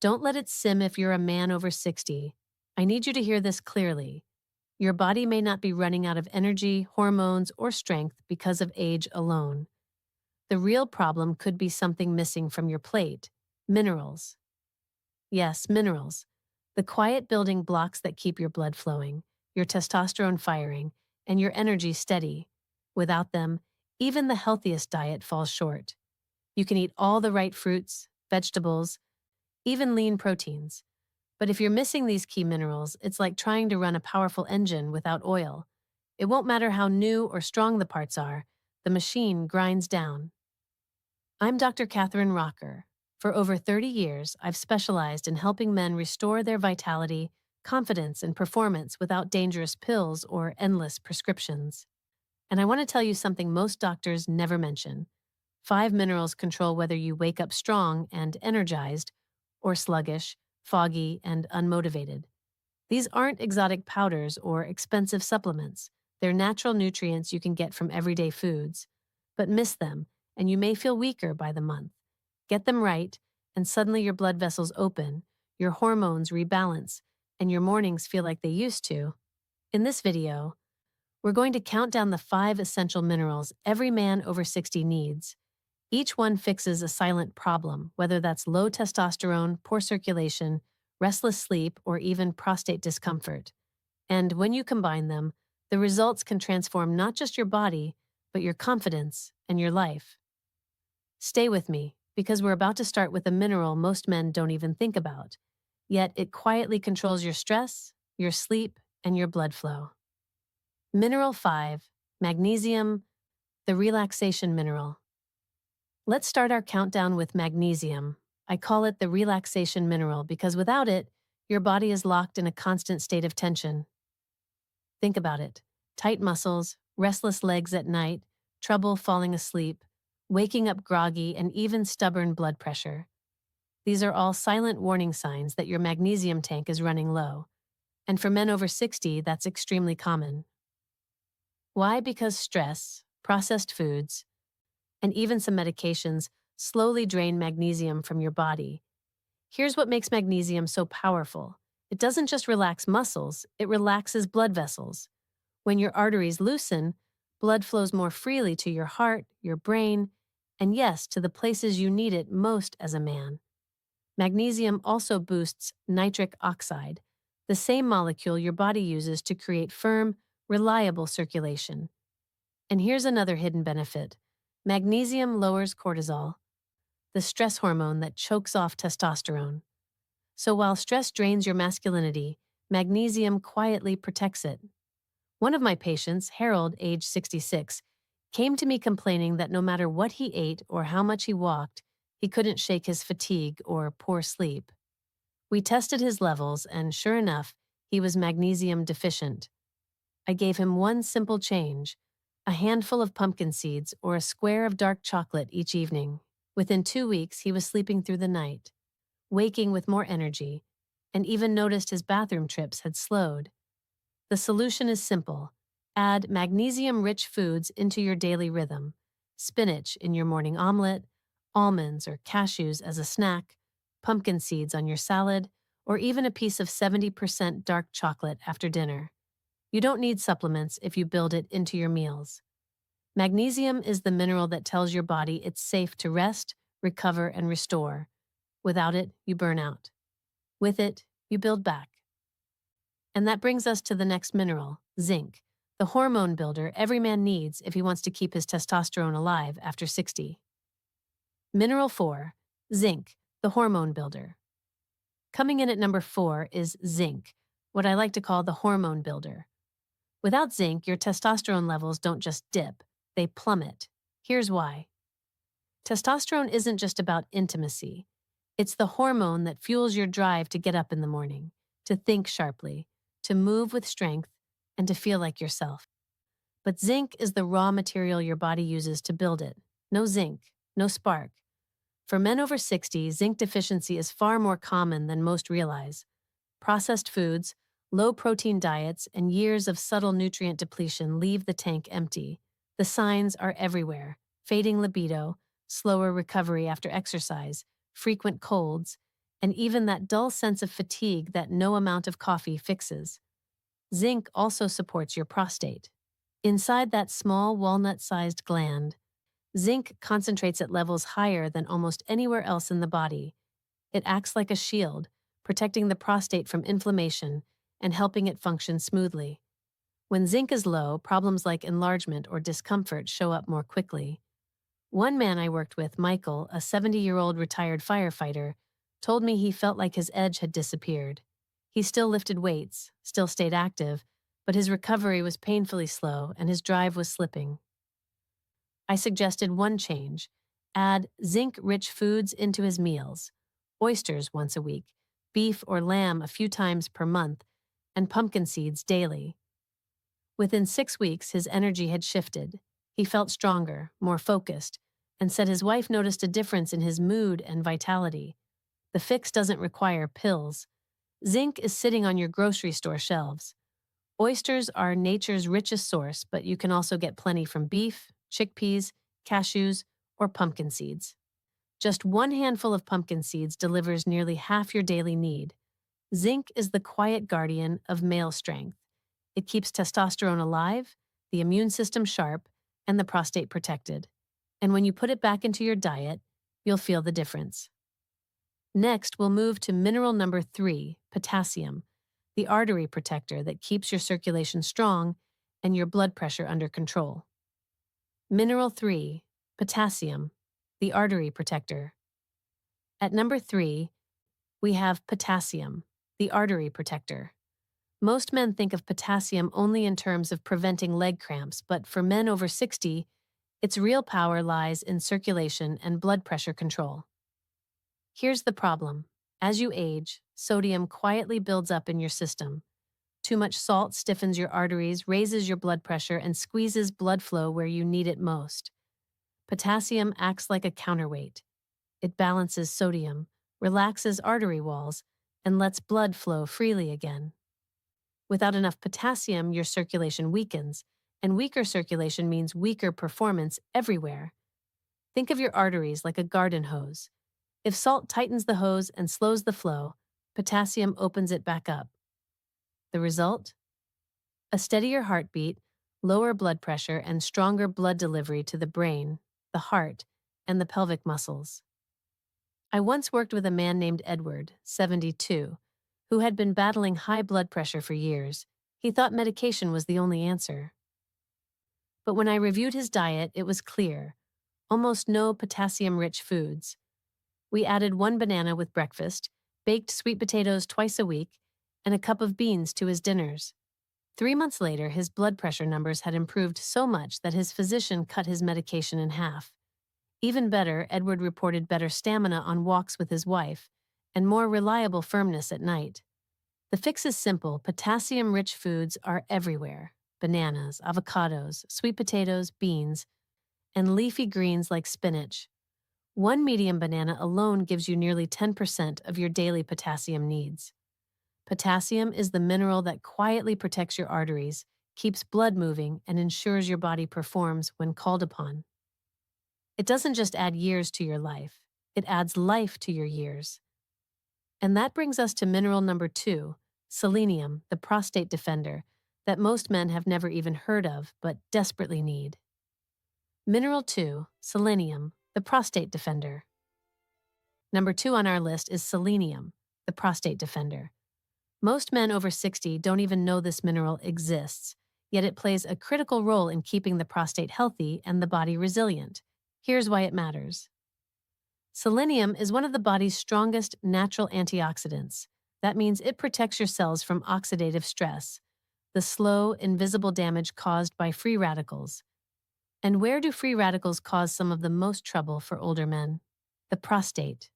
Don't let it sim if you're a man over 60. I need you to hear this clearly. Your body may not be running out of energy, hormones, or strength because of age alone. The real problem could be something missing from your plate: minerals. Yes, minerals. The quiet building blocks that keep your blood flowing, your testosterone firing, and your energy steady. Without them, even the healthiest diet falls short. You can eat all the right fruits, vegetables, even lean proteins. But if you're missing these key minerals, it's like trying to run a powerful engine without oil. It won't matter how new or strong the parts are, the machine grinds down. I'm Dr. Katherine Rocker. For over 30 years, I've specialized in helping men restore their vitality, confidence, and performance without dangerous pills or endless prescriptions. And I want to tell you something most doctors never mention. 5 minerals control whether you wake up strong and energized, or sluggish, foggy, and unmotivated. These aren't exotic powders or expensive supplements. They're natural nutrients you can get from everyday foods. But miss them, and you may feel weaker by the month. Get them right, and suddenly your blood vessels open, your hormones rebalance, and your mornings feel like they used to. In this video, we're going to count down the 5 essential minerals every man over 60 needs. Each one fixes a silent problem, whether that's low testosterone, poor circulation, restless sleep, or even prostate discomfort. And when you combine them, the results can transform not just your body, but your confidence and your life. Stay with me, because we're about to start with a mineral most men don't even think about. Yet it quietly controls your stress, your sleep, and your blood flow. Mineral 5, magnesium, the relaxation mineral. Let's start our countdown with magnesium. I call it the relaxation mineral because without it, your body is locked in a constant state of tension. Think about it: tight muscles, restless legs at night, trouble falling asleep, waking up groggy, and even stubborn blood pressure. These are all silent warning signs that your magnesium tank is running low. And for men over 60, that's extremely common. Why? Because stress, processed foods, and even some medications slowly drain magnesium from your body. Here's what makes magnesium so powerful. It doesn't just relax muscles, it relaxes blood vessels. When your arteries loosen, blood flows more freely to your heart, your brain, and yes, to the places you need it most as a man. Magnesium also boosts nitric oxide, the same molecule your body uses to create firm, reliable circulation. And here's another hidden benefit. Magnesium lowers cortisol, the stress hormone that chokes off testosterone. So while stress drains your masculinity, magnesium quietly protects it. One of my patients, Harold, age 66, came to me complaining that no matter what he ate or how much he walked, he couldn't shake his fatigue or poor sleep. We tested his levels, and sure enough, he was magnesium deficient. I gave him one simple change: a handful of pumpkin seeds or a square of dark chocolate each evening. Within 2 weeks, he was sleeping through the night, waking with more energy, and even noticed his bathroom trips had slowed. The solution is simple. Add magnesium-rich foods into your daily rhythm: spinach in your morning omelet, almonds or cashews as a snack, pumpkin seeds on your salad, or even a piece of 70% dark chocolate after dinner. You don't need supplements if you build it into your meals. Magnesium is the mineral that tells your body it's safe to rest, recover, and restore. Without it, you burn out. With it, you build back. And that brings us to the next mineral, zinc, the hormone builder every man needs if he wants to keep his testosterone alive after 60. Mineral 4, zinc, the hormone builder. Coming in at number 4 is zinc, what I like to call the hormone builder. Without zinc, your testosterone levels don't just dip, they plummet. Here's why. Testosterone isn't just about intimacy. It's the hormone that fuels your drive to get up in the morning, to think sharply, to move with strength, and to feel like yourself. But zinc is the raw material your body uses to build it. No zinc, no spark. For men over 60, zinc deficiency is far more common than most realize. Processed foods, low-protein diets, and years of subtle nutrient depletion leave the tank empty. The signs are everywhere: fading libido, slower recovery after exercise, frequent colds, and even that dull sense of fatigue that no amount of coffee fixes. Zinc also supports your prostate. Inside that small walnut-sized gland, zinc concentrates at levels higher than almost anywhere else in the body. It acts like a shield, protecting the prostate from inflammation and helping it function smoothly. When zinc is low, problems like enlargement or discomfort show up more quickly. One man I worked with, Michael, a 70-year-old retired firefighter, told me he felt like his edge had disappeared. He still lifted weights, still stayed active, but his recovery was painfully slow and his drive was slipping. I suggested one change: add zinc-rich foods into his meals: oysters once a week, beef or lamb a few times per month, and pumpkin seeds daily. Within 6 weeks, his energy had shifted. He felt stronger, more focused, and said his wife noticed a difference in his mood and vitality. The fix doesn't require pills. Zinc is sitting on your grocery store shelves. Oysters are nature's richest source, but you can also get plenty from beef, chickpeas, cashews, or pumpkin seeds. Just one handful of pumpkin seeds delivers nearly half your daily need. Zinc is the quiet guardian of male strength. It keeps testosterone alive, the immune system sharp, and the prostate protected. And when you put it back into your diet, you'll feel the difference. Next, we'll move to mineral number 3, potassium, the artery protector that keeps your circulation strong and your blood pressure under control. Mineral 3, potassium, the artery protector. At number 3, we have potassium, the artery protector. Most men think of potassium only in terms of preventing leg cramps, but for men over 60, its real power lies in circulation and blood pressure control. Here's the problem. As you age, sodium quietly builds up in your system. Too much salt stiffens your arteries, raises your blood pressure, and squeezes blood flow where you need it most. Potassium acts like a counterweight. It balances sodium, relaxes artery walls, and lets blood flow freely again. Without enough potassium, your circulation weakens, and weaker circulation means weaker performance everywhere. Think of your arteries like a garden hose. If salt tightens the hose and slows the flow, potassium opens it back up. The result? A steadier heartbeat, lower blood pressure, and stronger blood delivery to the brain, the heart, and the pelvic muscles. I once worked with a man named Edward, 72, who had been battling high blood pressure for years. He thought medication was the only answer. But when I reviewed his diet, it was clear: almost no potassium-rich foods. We added 1 banana with breakfast, baked sweet potatoes twice a week, and a cup of beans to his dinners. 3 months later, his blood pressure numbers had improved so much that his physician cut his medication in half. Even better, Edward reported better stamina on walks with his wife and more reliable firmness at night. The fix is simple. Potassium-rich foods are everywhere: bananas, avocados, sweet potatoes, beans, and leafy greens like spinach. 1 medium banana alone gives you nearly 10% of your daily potassium needs. Potassium is the mineral that quietly protects your arteries, keeps blood moving, and ensures your body performs when called upon. It doesn't just add years to your life, it adds life to your years. And that brings us to mineral number 2, selenium, the prostate defender, that most men have never even heard of but desperately need. Mineral 2, selenium, the prostate defender. Number 2 on our list is selenium, the prostate defender. Most men over 60 don't even know this mineral exists, yet it plays a critical role in keeping the prostate healthy and the body resilient. Here's why it matters. Selenium is one of the body's strongest natural antioxidants. That means it protects your cells from oxidative stress, the slow, invisible damage caused by free radicals. And where do free radicals cause some of the most trouble for older men? The prostate.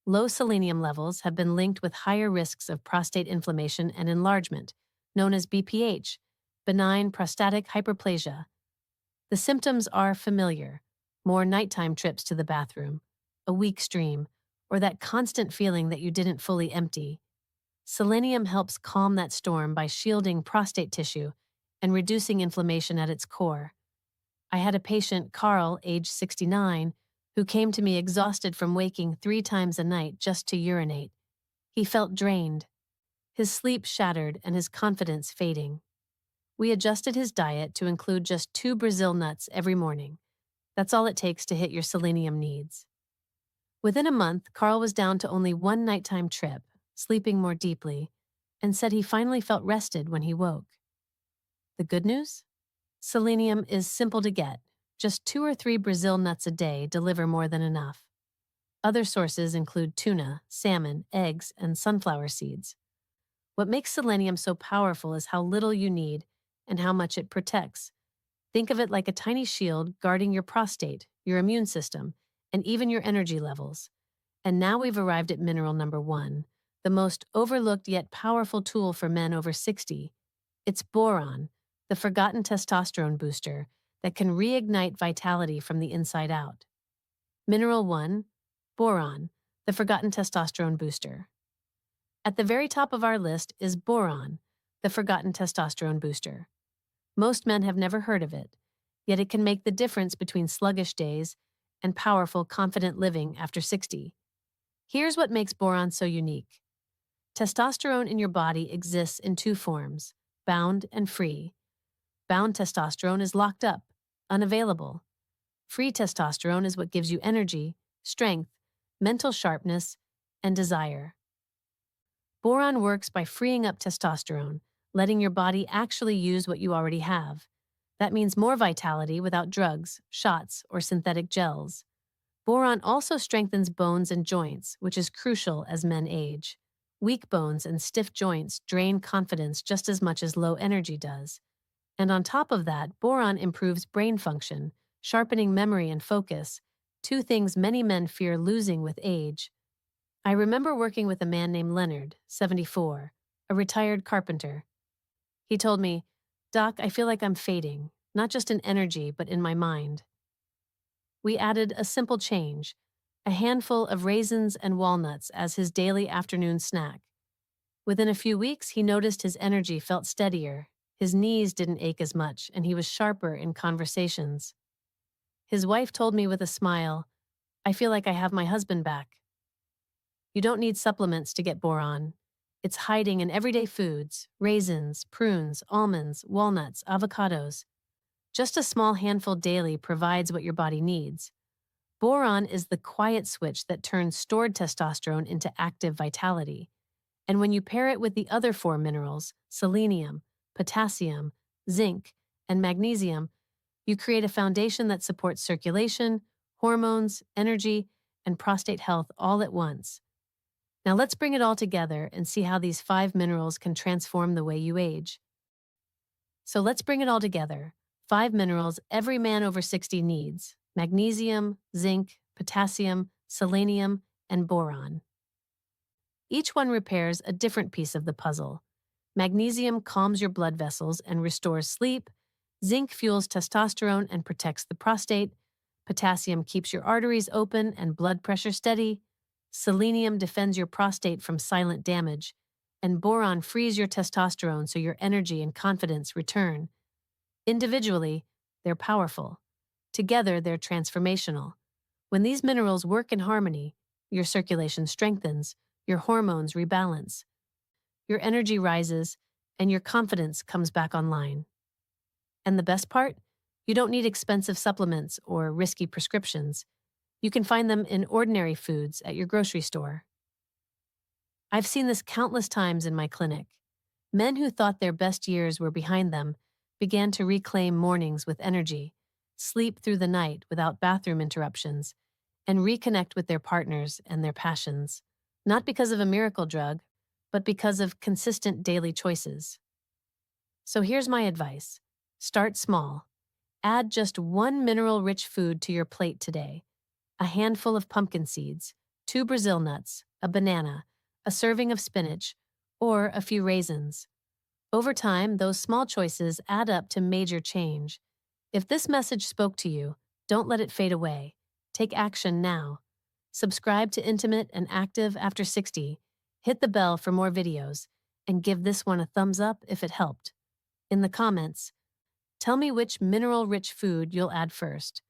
Low selenium levels have been linked with higher risks of prostate inflammation and enlargement, known as BPH, benign prostatic hyperplasia. The symptoms are familiar: more nighttime trips to the bathroom, a weak stream, or that constant feeling that you didn't fully empty. Selenium helps calm that storm by shielding prostate tissue and reducing inflammation at its core. I had a patient, Carl, age 69, who came to me exhausted from waking 3 times a night just to urinate. He felt drained, his sleep shattered and his confidence fading. We adjusted his diet to include just 2 Brazil nuts every morning. That's all it takes to hit your selenium needs. Within a month, Carl was down to only one nighttime trip, sleeping more deeply, and said he finally felt rested when he woke. The good news? Selenium is simple to get. Just 2 or 3 Brazil nuts a day deliver more than enough. Other sources include tuna, salmon, eggs, and sunflower seeds. What makes selenium so powerful is how little you need and how much it protects. Think of it like a tiny shield guarding your prostate, your immune system, and even your energy levels. And now we've arrived at mineral number 1, the most overlooked yet powerful tool for men over 60. It's boron, the forgotten testosterone booster that can reignite vitality from the inside out. Mineral 1, boron, the forgotten testosterone booster. At the very top of our list is boron, the forgotten testosterone booster. Most men have never heard of it, yet it can make the difference between sluggish days and powerful, confident living after 60. Here's what makes boron so unique. Testosterone in your body exists in 2 forms, bound and free. Bound testosterone is locked up, unavailable. Free testosterone is what gives you energy, strength, mental sharpness, and desire. Boron works by freeing up testosterone, letting your body actually use what you already have. That means more vitality without drugs, shots, or synthetic gels. Boron also strengthens bones and joints, which is crucial as men age. Weak bones and stiff joints drain confidence just as much as low energy does. And on top of that, boron improves brain function, sharpening memory and focus, 2 things many men fear losing with age. I remember working with a man named Leonard, 74, a retired carpenter. He told me, "Doc, I feel like I'm fading, not just in energy, but in my mind." We added a simple change, a handful of raisins and walnuts as his daily afternoon snack. Within a few weeks, he noticed his energy felt steadier, his knees didn't ache as much, and he was sharper in conversations. His wife told me with a smile, "I feel like I have my husband back." You don't need supplements to get boron. It's hiding in everyday foods, raisins, prunes, almonds, walnuts, avocados. Just a small handful daily provides what your body needs. Boron is the quiet switch that turns stored testosterone into active vitality. And when you pair it with the other 4 minerals, selenium, potassium, zinc, and magnesium, you create a foundation that supports circulation, hormones, energy, and prostate health all at once. Now let's bring it all together and see how these 5 minerals can transform the way you age. So let's bring it all together. 5 minerals every man over 60 needs: magnesium, zinc, potassium, selenium, and boron. Each one repairs a different piece of the puzzle. Magnesium calms your blood vessels and restores sleep. Zinc fuels testosterone and protects the prostate. Potassium keeps your arteries open and blood pressure steady. Selenium defends your prostate from silent damage. And boron frees your testosterone so your energy and confidence return. Individually, they're powerful. Together, they're transformational. When these minerals work in harmony, your circulation strengthens, your hormones rebalance, your energy rises, and your confidence comes back online. And the best part? You don't need expensive supplements or risky prescriptions. You can find them in ordinary foods at your grocery store. I've seen this countless times in my clinic. Men who thought their best years were behind them began to reclaim mornings with energy, sleep through the night without bathroom interruptions, and reconnect with their partners and their passions, not because of a miracle drug, but because of consistent daily choices. So here's my advice. Start small. Add just 1 mineral-rich food to your plate today: a handful of pumpkin seeds, 2 Brazil nuts, a banana, a serving of spinach, or a few raisins. Over time, those small choices add up to major change. If this message spoke to you, don't let it fade away. Take action now. Subscribe to Intimate and Active After 60, hit the bell for more videos, and give this one a thumbs up if it helped. In the comments, tell me which mineral-rich food you'll add first.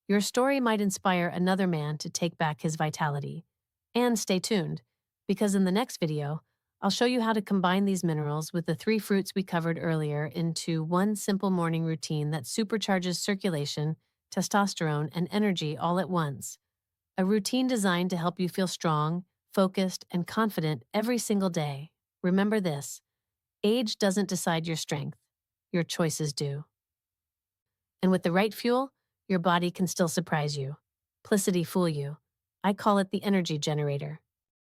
Your story might inspire another man to take back his vitality. And stay tuned. Because in the next video, I'll show you how to combine these minerals with the three fruits we covered earlier into one simple morning routine that supercharges circulation, testosterone, and energy all at once. A routine designed to help you feel strong, focused, and confident every single day. Remember this: age doesn't decide your strength, your choices do. And with the right fuel, your body can still surprise you. Plicity fool you. I call it the energy generator.